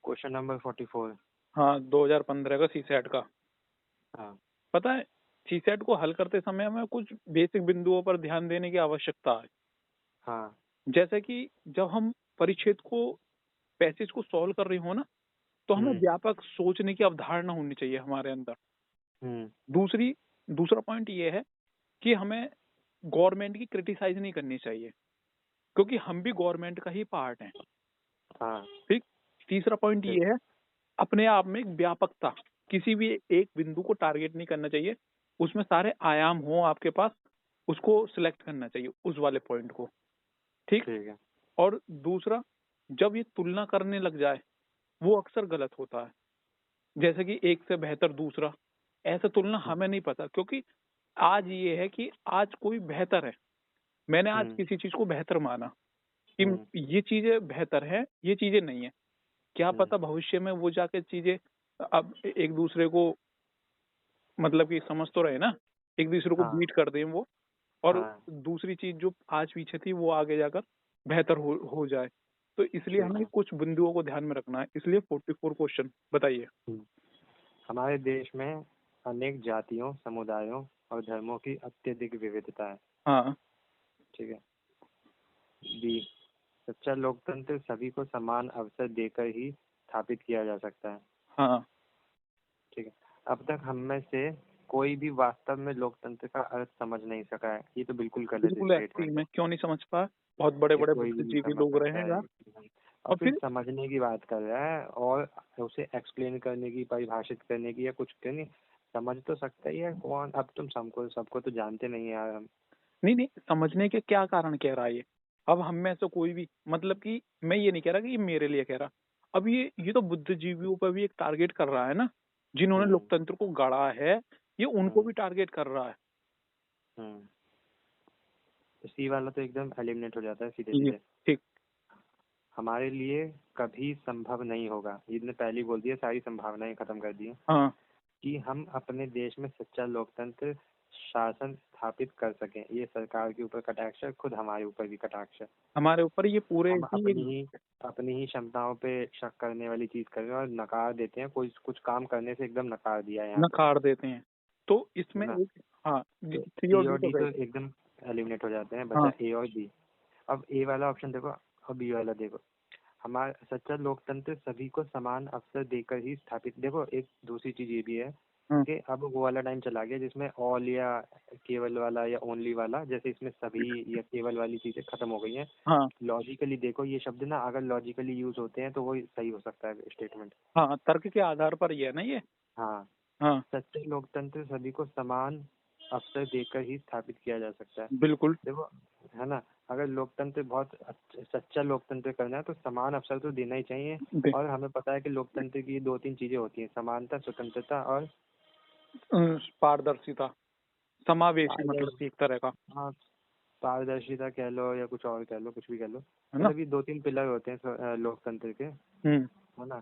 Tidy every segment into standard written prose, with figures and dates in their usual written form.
Question number 44। हाँ, 2015 का CSAT का। हाँ पता है, सीसैट को हल करते समय हमें कुछ बेसिक बिंदुओं पर ध्यान देने की आवश्यकता है। हाँ जैसे कि जब हम परिच्छेद को, पैसेज को सॉल्व कर रही हो ना, तो हमें व्यापक सोचने की अवधारणा होनी चाहिए हमारे अंदर। दूसरा पॉइंट ये है कि हमें गवर्नमेंट की क्रिटिसाइज नहीं करनी चाहिए, क्योंकि हम भी गवर्नमेंट का ही पार्ट हैं। हाँ ठीक। तीसरा पॉइंट ठीक। ये है, अपने आप में एक व्यापकता, किसी भी एक बिंदु को टारगेट नहीं करना चाहिए, उसमें सारे आयाम हो आपके पास, उसको सिलेक्ट करना चाहिए, उस वाले पॉइंट को। ठीक। ठीक है। और दूसरा, जब ये तुलना करने लग जाए, वो अक्सर गलत होता है। जैसे कि एक से बेहतर दूसरा, ऐसा तुलना हमें नहीं पता, क्योंकि आज ये है कि आज कोई बेहतर है, मैंने आज किसी चीज को बेहतर माना कि ये चीजें बेहतर है, ये चीजें नहीं है। क्या पता भविष्य में वो जाके चीजें अब एक दूसरे को, मतलब कि समझ तो रहे ना, एक दूसरे को बीट कर दें वो, और दूसरी चीज जो आज पीछे थी वो आगे जाकर बेहतर हो जाए। तो इसलिए हमें कुछ बिंदुओं को ध्यान में रखना है। इसलिए 44 क्वेश्चन बताइए। हमारे देश में अनेक जातियों, समुदायों और धर्मों की अत्यधिक विविधता है। हाँ। ठीक है। बी, सच्चा लोकतंत्र सभी को समान अवसर देकर ही स्थापित किया जा सकता है। हाँ। ठीक है। अब तक हम में से कोई भी वास्तव में लोकतंत्र का अर्थ समझ नहीं सका है। ये तो बिल्कुल गलत बिल्कुल स्टेटमेंट एक्चुअली है। मैं क्यों नहीं समझ पाया, बहुत बड़े ये बड़े कोई भी नहीं बुद्धिजीवी समझ लोग रहे सकता हैं है। यार। और और फिर फिर समझने की बात कर रहा है और उसे एक्सप्लेन करने की, परिभाषित करने की या कुछ करनी, समझ तो सकता ही है कौन। अब तुम सबको सबको तो जानते नहीं यार हम। नहीं नहीं, समझने के क्या कारण कह रहा है ये। अब हम में से कोई भी, मतलब कि मैं ये नहीं कह रहा कि ये मेरे लिए कह रहा, अब ये तो बुद्धिजीवियों पर भी एक टारगेट कर रहा है ना, जिन्होंने लोकतंत्र को गढ़ा है, ये उनको भी टारगेट कर रहा है। तो सी वाला तो एकदम एलिमिनेट हो जाता है सीधे ये सीधे। ठीक। हमारे लिए कभी संभव नहीं होगा, इसने पहले ही बोल दिया, सारी संभावनाएं खत्म कर दी हाँ। कि हम अपने देश में सच्चा लोकतंत्र शासन स्थापित कर सकें। ये सरकार के ऊपर कटाक्ष है, खुद हमारे ऊपर भी कटाक्ष है। हमारे ऊपर ये पूरे हम ही अपनी ही क्षमताओं पे शक करने वाली चीज कर रहे हैं और नकार देते हैं। कोई कुछ काम करने से एकदम नकार दिया है यहाँ पे, नकार देते हैं। तो है इसमें ना। एक, हाँ, तो सी सी और डी और तो डी गए। तो एकदम एलिमिनेट हो जाते हैं, हाँ। बचा ए और बी। अब ए वाला ऑप्शन देखो और बी वाला देखो। हमारा सच्चा लोकतंत्र सभी को समान अवसर देकर ही स्थापित। देखो एक दूसरी चीज ये भी है हाँ। कि अब वो वाला टाइम चला गया जिसमें ऑल या केवल वाला या ओनली वाला, जैसे इसमें सभी या केवल वाली चीजें खत्म हो गई हैं। हाँ। लॉजिकली देखो ये शब्द ना, अगर लॉजिकली यूज होते हैं तो वो सही हो सकता है स्टेटमेंट। हाँ, तर्क के आधार पर ये है ना ये। हाँ, हाँ, सच्चे लोकतंत्र सभी को समान अवसर देकर ही स्थापित किया जा सकता है। बिल्कुल। देखो, है ना, अगर लोकतंत्र बहुत सच्चा लोकतंत्र करना है तो समान अवसर तो देना ही चाहिए। और हमें पता है कि लोकतंत्र की दो तीन चीजें होती हैं, समानता, स्वतंत्रता और पारदर्शिता, समावेशी, मतलब एक तरह का, हाँ, पारदर्शिता कह लो या कुछ और कह लो, कुछ भी कह लो, है ना। मतलब ये दो तीन पिलर होते हैं लोकतंत्र के, है ना।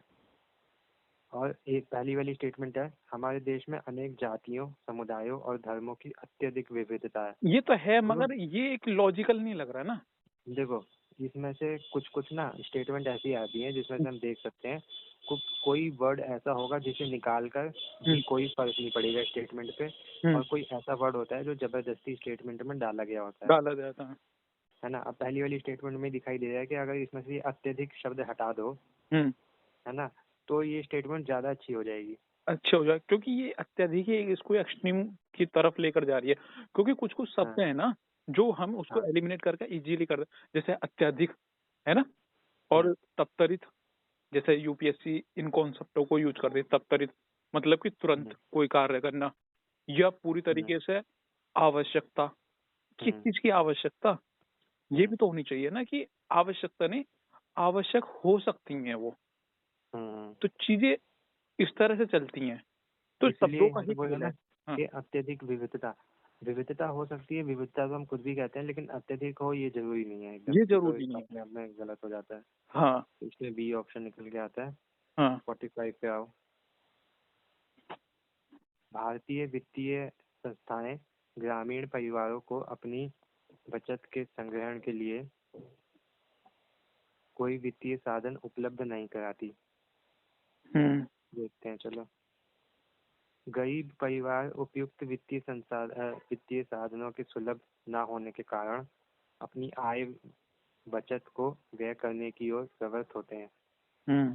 और एक पहली वाली स्टेटमेंट है, हमारे देश में अनेक जातियों, समुदायों और धर्मों की अत्यधिक विविधता है। ये तो है, तो मगर ये एक लॉजिकल नहीं लग रहा ना। देखो, इसमें से कुछ कुछ ना स्टेटमेंट ऐसी आती हैं जिसमें से हम देख सकते हैं कोई वर्ड ऐसा होगा जिसे निकाल कर भी कोई फर्क नहीं पड़ेगा स्टेटमेंट पे, और कोई ऐसा वर्ड होता है जो जबरदस्ती स्टेटमेंट में डाला गया होता डाला जाता है ना। अब पहली वाली स्टेटमेंट में दिखाई दे रहा है कि अगर इसमें से अत्यधिक शब्द हटा दो, है ना, तो ये स्टेटमेंट ज्यादा अच्छी हो जाएगी। अच्छा हो जाए, क्योंकि ये अत्यधिक ही इसको एक्सट्रीम की तरफ लेकर जा रही है। क्योंकि कुछ कुछ शब्द है ना, जो हम उसको एलिमिनेट करके इजीली कर, जैसे अत्यधिक, है ना, और तत्परित, जैसे यूपीएससी इन कॉन्सेप्टों को यूज कर रही है। तत्परित मतलब कि तुरंत कोई कार्य करना, या पूरी तरीके से आवश्यकता। किस चीज की आवश्यकता, ये भी तो होनी चाहिए ना, कि आवश्यकता नहीं, आवश्यक हो सकती हैं वो। तो चीजें इस तरह से चलती हैं, तो शब्दों इसलिए का यहाँ ही पे बोला खेल है। है हाँ। कि अत्यधिक विविधता, विविधता हो सकती है, विविधता तो हम कुछ भी कहते हैं, लेकिन अत्यधिक हो ये जरूरी नहीं है एकदम। ये ये तो जरूरी नहीं है। अपने आप में गलत हो जाता है। हाँ। तो इसमें बी ऑप्शन निकल के आता है। हाँ। 45 पे आओ। भारतीय वित्तीय संस्थाएं ग्रामीण परिवारों को अपनी बचत के संग्रहण के लिए कोई वित्तीय साधन उपलब्ध नहीं कराती। देखते हैं, चलो। गरीब परिवार उपयुक्त वित्तीय साधनों के सुलभ न होने के कारण अपनी आय बचत को व्यय करने की ओर प्रवृत्त होते हैं।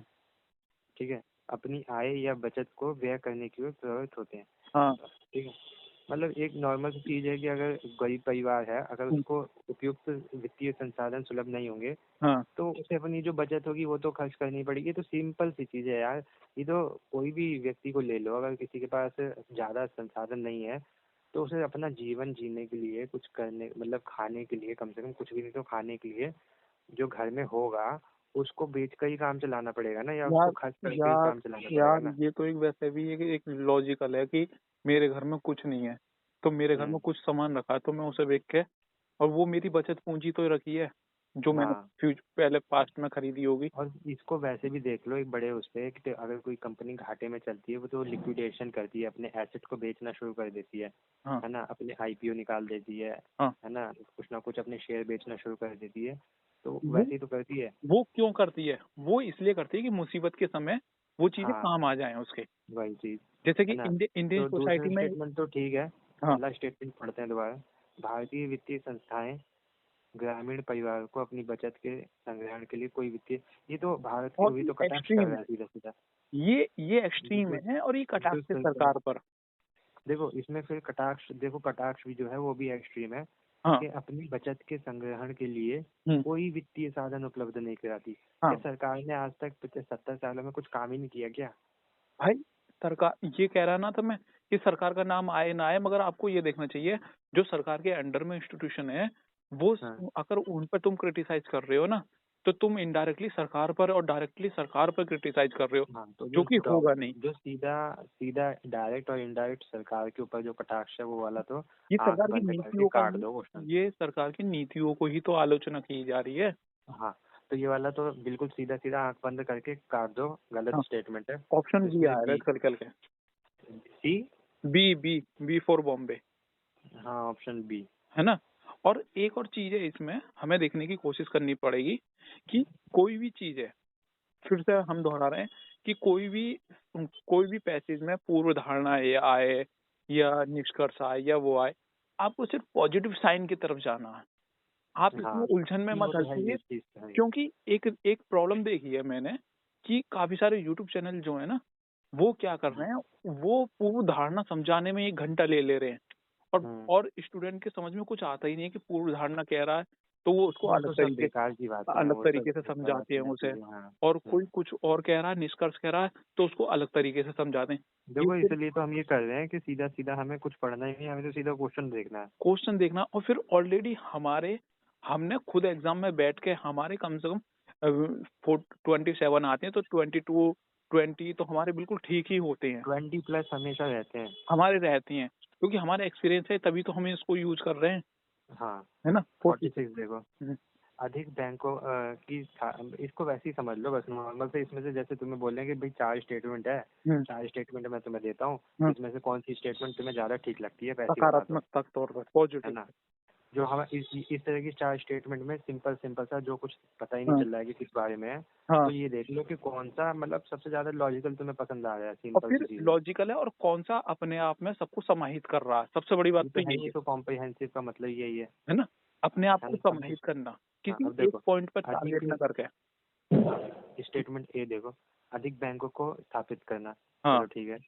ठीक है, अपनी आय या बचत को व्यय करने की ओर प्रवृत्त होते हैं। हाँ। ठीक है, मतलब एक नॉर्मल सी चीज है कि अगर गरीब परिवार है, अगर उसको उपयुक्त वित्तीय संसाधन सुलभ नहीं होंगे, हाँ। तो उसे अपनी जो बचत होगी वो तो खर्च करनी पड़ेगी। तो सिंपल सी चीज है यार, ये तो कोई भी व्यक्ति को ले लो, अगर किसी के पास ज्यादा संसाधन नहीं है तो उसे अपना जीवन जीने के लिए कुछ करने, मतलब खाने के लिए, कम से कम कुछ भी नहीं तो खाने के लिए जो घर में होगा उसको बेच कर ही काम चलाना पड़ेगा ना, या उसको यार खर्च करके ही यार काम चलाना पड़ेगा यार ना। ये तो एक वैसे भी एक लॉजिकल है कि मेरे घर में कुछ नहीं है तो मेरे घर में कुछ सामान रखा है तो मैं उसे बेच के, और वो मेरी बचत पूंजी तो रखी है जो मैंने हाँ, पहले पास्ट में खरीदी होगी। और इसको वैसे भी देख लो एक बड़े उस पे कि अगर कोई कंपनी घाटे में चलती है वो तो लिक्विडेशन करती है, अपने एसेट को बेचना शुरू कर देती हाँ। है ना, अपने आईपीओ निकाल देती हाँ। है ना, कुछ ना कुछ अपने शेयर बेचना शुरू कर देती है। तो वो वैसे ही तो करती है। वो क्यों करती है? वो इसलिए करती है कि मुसीबत के समय वो चीजें हाँ, काम आ जाएं उसके। वही चीज जैसे है कि ना। इंडियन तो सोसाइटी दूसरा में। स्टेटमेंट तो ठीक है, हाँ। पहला स्टेटमेंट पढ़ते हैं दोबारा। भारतीय वित्तीय संस्थाएं ग्रामीण परिवार को अपनी बचत के संग्रहण के लिए कोई वित्तीय, ये तो भारत की और हुई, ये तो कटाक्ष कर एक्सट्रीम रहा है, है सीधा सीधा। ये ये एक्सट्रीम तो है और ये जो कटाक्ष है सरकार, सरकार पर। देखो इसमें फिर कटाक्ष, देखो कटाक्ष भी जो है वो भी एक्सट्रीम है हाँ। कि अपनी बचत के संग्रहण के लिए हम्म। कोई वित्तीय साधन उपलब्ध नहीं कराती। क्या हाँ सरकार ने आज तक 70 सालों में कुछ काम ही नहीं किया क्या? भाई, सरकार ये कह रहा ना था मैं कि सरकार का नाम आए ना आए, मगर आपको ये देखना चाहिए जो सरकार के अंडर में इंस्टीट्यूशन है वो हाँ, अगर उन पर तुम क्रिटिसाइज कर रहे हो ना तो तुम इनडायरेक्टली सरकार पर और डायरेक्टली सरकार पर क्रिटिसाइज कर रहे हो, हाँ, तो जो कि होगा नहीं। जो सीधा सीधा डायरेक्ट और इनडायरेक्ट सरकार के ऊपर जो कटाक्ष है वो वाला तो ये आंख सरकार की बंद करके नीतियों का काट ही दो क्वेश्चन। ये सरकार की नीतियों को ही तो आलोचना की जा रही है। हाँ, तो ये वाला तो बिल्कुल सीधा सीधा आंख बंद करके काट दो, गलत हाँ। स्टेटमेंट है। ऑप्शन बी इसमें आया बी, था कल के। C, B B B for Bombay, हाँ ऑप्शन बी। है ना। और एक और चीज है इसमें हमें देखने की कोशिश करनी पड़ेगी कि कोई भी चीज है, फिर से हम दोहरा रहे हैं कि कोई भी पैसेज में पूर्व धारणा ये आए या निष्कर्ष आए या वो आए, आपको सिर्फ पॉजिटिव साइन की तरफ जाना है। आप इसमें हाँ, उलझन में ये मत वो तो है, डालिए, ये चीज तो है। क्योंकि एक एक प्रॉब्लम देखी है मैंने कि काफी सारे यूट्यूब चैनल जो है ना वो क्या कर रहे हैं, वो पूर्व धारणा समझाने में 1 घंटा ले रहे हैं और हम्म, और स्टूडेंट के समझ में कुछ आता ही नहीं है कि पूर्व धारणा कह रहा है, तो वो उसको वो तो सब बेकार की बातें हैं, अलग वो सब तरीके से समझाते हैं गलत उसे। चीजें। हाँ। और कोई कुछ और कह रहा है, निष्कर्ष कह रहा है, तो उसको अलग तरीके से समझाते हैं। ये देखो सिर्फ इसलिए तो हम ये कर रहे हैं कि सीधा सीधा हमें कुछ पढ़ना ही नहीं, हमें तो सीधा क्वेश्चन देखना है। क्वेश्चन देखना, और फिर ऑलरेडी हमने खुद एग्जाम में बैठ के हमारे कम से कम 27 आते हैं, तो 22 20 तो हमारे बिल्कुल ठीक ही होते हैं, 20+ हमेशा रहते हैं। हमारे रहती हैं, क्योंकि हमारा एक्सपीरियंस है तभी तो हम इसको यूज कर रहे हैं, हाँ, है ना। 46। 46 देखो। अधिक बैंकों इसको वैसे ही समझ लो बस नॉर्मल से। इसमें से जैसे तुम्हें बोले कि भाई 4 स्टेटमेंट है, 4 स्टेटमेंट मैं तुम्हें देता हूँ, इसमें से कौन सी स्टेटमेंट तुम्हें ज्यादा ठीक लगती है, वैसे बता दो, सकारात्मक तौर पर है पॉजिटिव। ना। जो हम इस तरह की 4 स्टेटमेंट में सिंपल सिंपल सा जो कुछ पता ही नहीं हाँ। चल रहा है कि किस बारे में है, हाँ। तो ये देख लो कि कौन सा मतलब सबसे ज्यादा लॉजिकल तुम्हें पसंद आ रहा है, और सिंपल सी फिर चीज है। लॉजिकल है और कौन सा अपने आप में सबको समाहित कर रहा है, सबसे बड़ी बात ये तो तो है, यही ये तो कॉम्प्रिहेंसिव का मतलब यही है ना, अपने आप है को ना। अब समाहित करना, हाँ, किसी अब एक देखो पॉइंट पर टारगेट अधिक न करके। स्टेटमेंट ए देखो, अधिक बैंकों को स्थापित करना। हाँ। चलो ठीक है,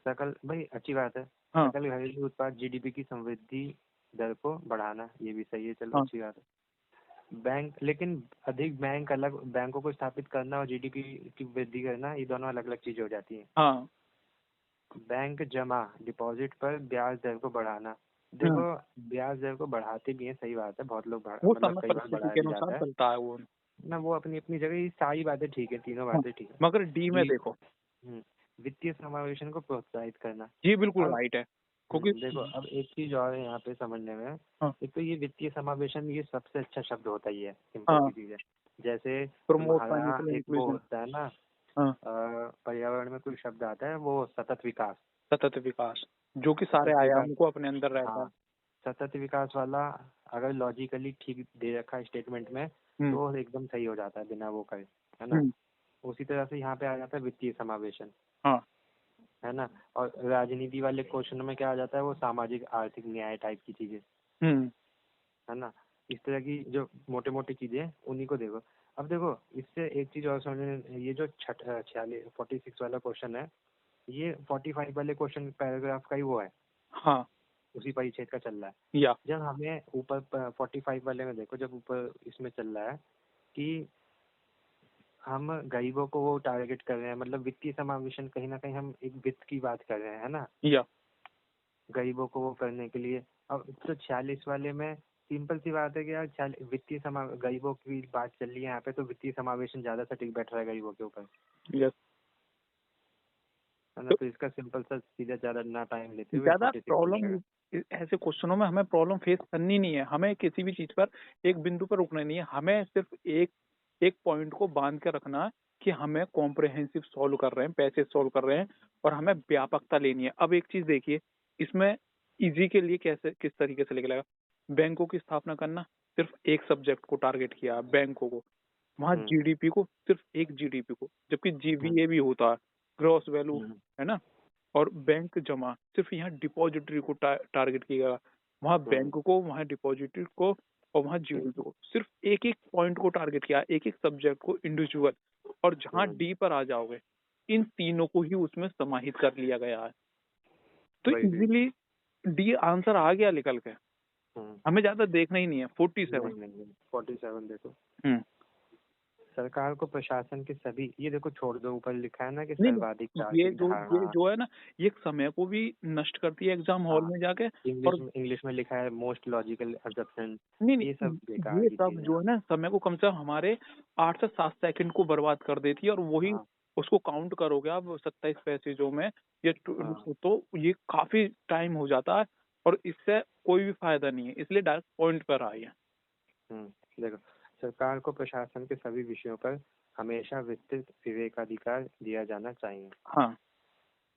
सकल भाई अच्छी बात है। हाँ। सकल घरेलू उत्पाद जीडीपी की संवृद्धि दर को बढ़ाना, ये भी सही है, चलो हाँ। अच्छी बात है। बैंक, लेकिन अधिक बैंक अलग, बैंकों को स्थापित करना और जीडीपी की वृद्धि करना ये दोनों अलग अलग चीजें हो जाती हैं। हाँ। बैंक जमा डिपॉजिट पर ब्याज दर को बढ़ाना, हाँ। देखो ब्याज दर को बढ़ाते भी हैं, सही बात है, बहुत लोग वो मतलब समय कई बार परिस्थिति बढ़ाया के भी अनुसार जाता है चलता है वो। ना, वो अपनी अपनी जगह, ये सारी बातें ठीक है, तीनों हाँ। बातें ठीक है। मगर डी में ये देखो, वित्तीय समावेशन को प्रोत्साहित करना। ये बिल्कुल अब राइट है, क्योंकि देखो अब एक चीज और है यहाँ पे समझने में। हाँ। एक तो ये वित्तीय समावेशन, ये सबसे अच्छा शब्द होता ही है, सिंपल हाँ। सी चीज है। जैसे प्रमोट तुम्हारा फाइनेंशियल एक वो इंक्लूजन। होता है ना, हाँ। पर्यावरण में कोई शब्द आता है वो सतत विकास। सतत विकास, जो कि सारे सतत विकास, आयामों को अपने अंदर रहता है। हाँ, सतत विकास वाला अगर लॉजिकली ठीक दे रखा है स्टेटमेंट में तो एकदम सही हो जाता है बिना वो करे, है ना। उसी तरह से यहाँ पे आ जाता है वित्तीय समावेशन, हाँ है ना। और राजनीति वाले क्वेश्चन में क्या आ जाता है, वो सामाजिक आर्थिक न्याय टाइप की चीजें, है ना। इस तरह की जो मोटे मोटी चीजें हैं उन्हीं को देखो। अब देखो इससे एक चीज और समझने, ये जो 46 वाला क्वेश्चन है, ये 45 वाले क्वेश्चन पैराग्राफ का ही वो है, हाँ उसी परिच्छेद का चल रहा है। या जब हमें ऊपर 45 वाले में देखो, जब ऊपर इसमें चल रहा है कि हम गरीबों को वो टारगेट कर रहे हैं, मतलब वित्तीय समावेशन, कहीं ना कहीं हम एक वित्त की बात कर रहे हैं, है ना, या गरीबों को वो करने के लिए। अब तो 46 वाले में सिंपल सी बात है कि यार गरीबों की बात चल रही है यहाँ पे, तो वित्तीय समावेशन ज्यादा सटीक बैठ रहा है गरीबों के ऊपर, यस। है ना। तो इसका सिंपल सा सीधा, ज्यादा ना टाइम लेते हुए ज्यादा 46 प्रॉब्लम लगेगा। ऐसे क्वेश्चनों में हमें प्रॉब्लम फेस करनी नहीं है, हमें किसी भी चीज पर एक बिंदु पर रुकना नहीं है, हमें सिर्फ एक एक पॉइंट को बांध के रखना है कि हमें कॉम्प्रहेंसिव सॉल्व कर रहे हैं, पैसे सॉल्व कर रहे हैं, और हमें व्यापकता लेनी है। अब एक चीज देखिए, इसमें इजी के लिए कैसे किस तरीके से निकलेगा। बैंकों की स्थापना करना, सिर्फ एक सब्जेक्ट को टारगेट किया, बैंकों को, वहाँ जीडीपी को, सिर्फ एक जीडीपी को, जबकि जीवीए भी होता है, ग्रॉस वैल्यू, है ना। और बैंक जमा, सिर्फ यहाँ डिपॉजिटरी को टारगेट किया गया, वहाँ बैंक को, वहाँ डिपॉजिटरी को, और वहाँ जीडीपी को, सिर्फ एक एक पॉइंट को टारगेट किया, एक एक सब्जेक्ट को इंडिविजुअल। और जहाँ डी पर आ जाओगे, इन तीनों को ही उसमें समाहित कर लिया गया है। तो इजीली डी आंसर आ गया निकल के, हमें ज्यादा देखना ही नहीं है। 47 देखो, सरकार को प्रशासन के सभी, ये देखो छोड़ दो, ऊपर लिखा है ना कि नहीं सर्वाधिक ये तार्किक जो है ना, ये समय को भी नष्ट करती है एग्जाम हॉल में जाके। और इंग्लिश में लिखा है मोस्ट लॉजिकल असम्पशन, नहीं ये सब बेकार ये की सब चीजें। जो है ना, समय को कम से कम हमारे 8 से 7 सेकंड को बर्बाद कर देती है। और वही उसको काउंट करोगे आप 27 पैसेजों में, ये तो ये काफी टाइम हो जाता है, और इससे कोई भी फायदा नहीं है, इसलिए डायरेक्ट पॉइंट पर आई है। देखो, सरकार को प्रशासन के सभी विषयों पर हमेशा विस्तृत विवेकाधिकार दिया जाना चाहिए। हाँ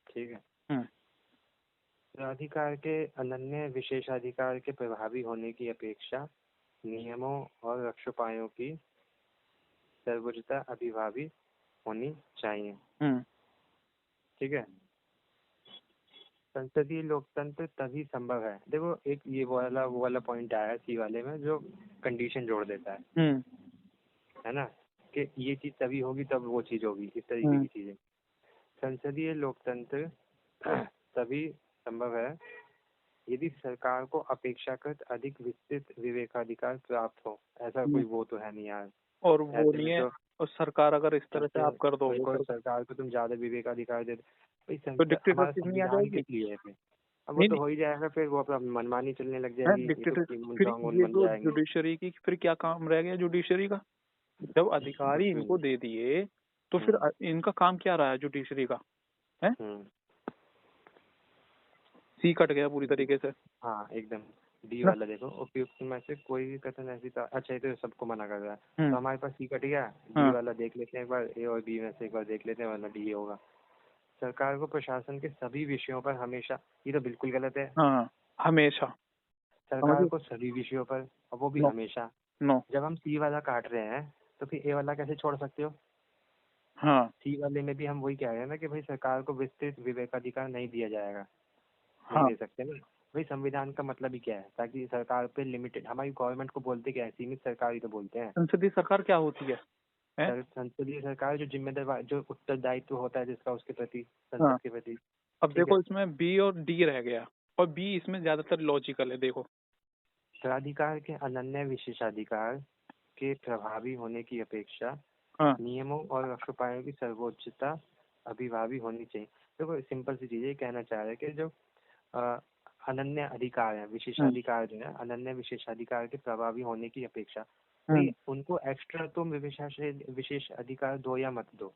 ठीक है। प्राधिकार के अनन्य विशेषाधिकार के प्रभावी होने की अपेक्षा नियमों और रक्षोपायों की सर्वोच्चता अभिभावी होनी चाहिए। ठीक है। संसदीय लोकतंत्र तभी संभव है, देखो एक ये वो वाला पॉइंट आया सी वाले में जो कंडीशन जोड़ देता है ना, कि ये चीज तभी होगी तब वो चीज होगी, इस तरीके की चीजें। संसदीय लोकतंत्र तभी संभव है यदि सरकार को अपेक्षाकृत अधिक विस्तृत विवेकाधिकार प्राप्त हो। ऐसा कोई वो तो है नहीं यार, और वो नहीं है। और सरकार अगर इस तरह से आप कर दोगे, सरकार को तुम ज्यादा विवेकाधिकार दे तो डिक्टेटरशिप नहीं आ जाएगी। अब वो तो हो ही जाएगा, फिर वो अपना मनमानी चलने लग जाएगी, फिर ये तो जुडिशरी की फिर क्या काम रह गया जुडिशरी का। जब अधिकारी इनको दे दिए तो फिर इनका काम क्या रहा है जुडिशरी का, है। सी कट गया पूरी तरीके से। हाँ एकदम। डी वाला देखो, उपयुक्त में से कोई भी कथन ऐसी अच्छा, ये तो सबको मना कर रहा है, तो हमारे पास सी कट गया। डी वाला देख लेते हैं एक बार, ए और बी में से एक बार देख लेते हैं, वरना डी होगा। सरकार को प्रशासन के सभी विषयों पर हमेशा, ये तो बिल्कुल गलत है। हमेशा सरकार को सभी विषयों पर, और वो भी हमेशा। जब हम सी वाला काट रहे हैं तो फिर ए वाला कैसे छोड़ सकते हो। सी वाले में भी हम वही कह रहे हैं ना कि भाई सरकार को विस्तृत विवेकाधिकार नहीं दिया जाएगा, नहीं दे सकते ना भाई। संविधान का मतलब ही क्या है, ताकि सरकार पे लिमिटेड, हमारी गवर्नमेंट को बोलते क्या है, सीमित सरकार ही तो बोलते हैं। संसदीय सरकार क्या होती है? संसदीय सरकार जो जिम्मेदार, जो उत्तरदायित्व होता है जिसका उसके प्रति, संसद के प्रति। अब देखो इसमें बी और डी रह गया, और बी इसमें ज्यादातर लॉजिकल है। देखो, प्राधिकार के अनन्य विशेषाधिकार के प्रभावी होने की अपेक्षा नियमों और रक्षोपायों की सर्वोच्चता अभिभावी होनी चाहिए। देखो सिंपल सी चीज है, कहना चाह रहे हैं कि जो अनन्य अधिकार है, विशेषाधिकार जो है, अनन्य विशेषाधिकार के प्रभावी होने की अपेक्षा, भाई उनको एक्स्ट्रा तुम विशेष अधिकार दो या मत दो,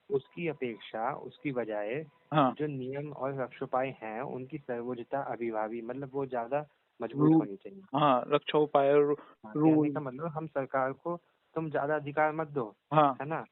उसकी अपेक्षा, उसकी बजाय जो नियम और रक्षोपाय हैं उनकी सर्वोच्चता अभिभावी, मतलब वो ज्यादा मजबूत होनी चाहिए। रक्षा उपाय कहने का मतलब हम सरकार को तुम ज्यादा अधिकार मत दो, है ना,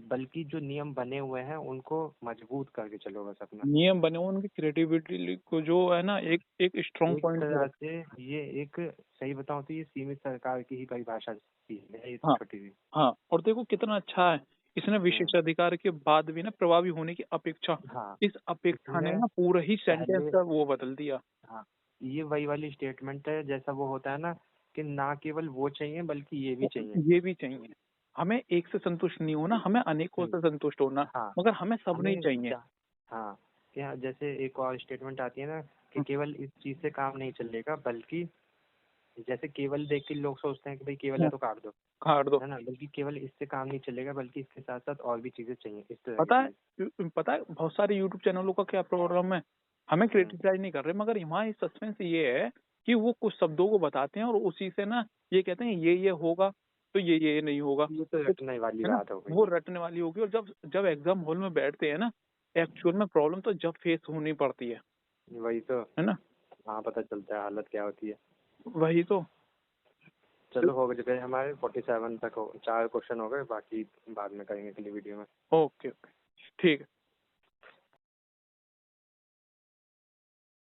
बल्कि जो नियम बने हुए हैं उनको मजबूत करके चलो बस अपना। नियम बने हुए उनकी क्रिएटिविटी को जो है ना एक एक स्ट्रॉन्ग एक पॉइंट पे तरह रख। से ये एक, सही बताऊं तो ये सीमित सरकार की ही परिभाषा सी है, ये हाँ छोटी सी। हाँ, और देखो कितना अच्छा है, इसने विशेषाधिकार के बाद भी ना प्रभावी होने की अपेक्षा, हाँ, इस अपेक्षा ने इसमें ना पूरा ही सेंटेंस पहले, का वो बदल दिया। हाँ, ये वही वाली स्टेटमेंट है जैसा वो होता है ना कि ना केवल वो चाहिए बल्कि ये भी चाहिए। ये भी चाहिए, हमें एक से संतुष्ट नहीं होना, हमें अनेकों से संतुष्ट होना, हाँ, मगर हमें सब नहीं हमें चाहिए। हाँ, क्या जैसे एक और स्टेटमेंट आती है ना कि केवल इस चीज से काम नहीं चलेगा, बल्कि जैसे केवल देख के लोग सोचते हैं कि भाई केवल है हाँ, तो काट दो, काट दो। है ना, बल्कि केवल इससे काम नहीं चलेगा, बल्कि इसके साथ साथ और भी चीजें चाहिए, इस तरह की पता है, चीज। पता है बहुत सारे यूट्यूब चैनलों का क्या प्रॉब्लम है, हमें हम्म, क्रिटिसाइज नहीं कर रहे, मगर यहाँ इस सस्पेंस ये है कि वो कुछ शब्दों को बताते हैं और उसी से ना ये कहते हैं ये होगा तो ये नहीं होगा, ये तो कुछ, रटने वाली है ना, बात हो वो गई। रटने वाली होगी। और जब जब एग्जाम हॉल में बैठते हैं ना, एक्चुअल में प्रॉब्लम तो जब फेस होनी पड़ती वही तो, है ना। हाँ, पता चलता है हालत क्या होती है। वही तो। चलो हो गए हमारे 47 तक, हो 4 क्वेश्चन हो गए, बाकी बाद में करेंगे अगली वीडियो में। ओके ओके, ठीक है।